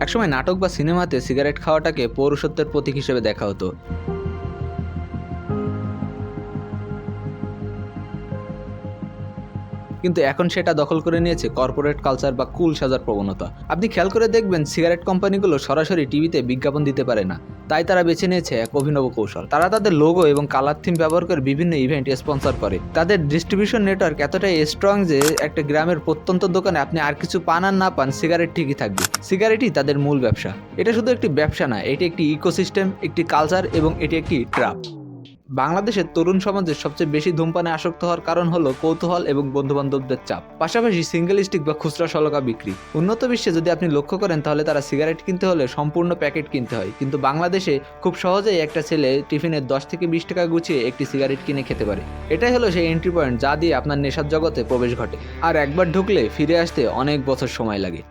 একসময় নাটক বা সিনেমাতে সিগারেট খাওয়াটাকে পৌরুষত্বের প্রতীক হিসেবে দেখা হতো। কিন্তু এখন সেটা দখল করে নিয়েছে কর্পোরেট কালচার বা কুল সাজার প্রবণতা। আপনি খেয়াল করে দেখবেন সিগারেট কোম্পানিগুলো সরাসরি টিভিতে বিজ্ঞাপন দিতে পারে না, তাই তারা বেছে নিয়েছে এক অভিনব কৌশল। তারা তাদের লোগো এবং কালার থিম ব্যবহার করে বিভিন্ন ইভেন্ট স্পন্সর করে। তাদের ডিস্ট্রিবিউশন নেটওয়ার্ক এতটাই স্ট্রং যে একটা গ্রামের প্রত্যন্ত দোকানে আপনি আর কিছু পান আর না পান, সিগারেট ঠিকই থাকবে। সিগারেটই তাদের মূল ব্যবসা। এটা শুধু একটি ব্যবসা না, এটি একটি ইকোসিস্টেম, একটি কালচার এবং এটি একটি ট্র্যাপ। বাংলাদেশের তরুণ সমাজের সবচেয়ে বেশি ধূমপানে আসক্ত হওয়ার কারণ হলো কৌতূহল এবং বন্ধুবান্ধবদের চাপ, পাশাপাশি সিঙ্গেল স্টিক বা খুচরা সলকা বিক্রি। উন্নত বিশ্বে যদি আপনি লক্ষ্য করেন তাহলে তারা সিগারেট কিনতে হলে সম্পূর্ণ প্যাকেট কিনতে হয়, কিন্তু বাংলাদেশে খুব সহজেই একটা ছেলে টিফিনে 10 থেকে 20 টাকা গুছিয়ে একটি সিগারেট কিনে খেতে পারে। এটাই হলো সেই এন্ট্রি পয়েন্ট যা দিয়ে আপনার নেশার জগতে প্রবেশ ঘটে, আর একবার ঢুকলে ফিরে আসতে অনেক বছর সময় লাগে।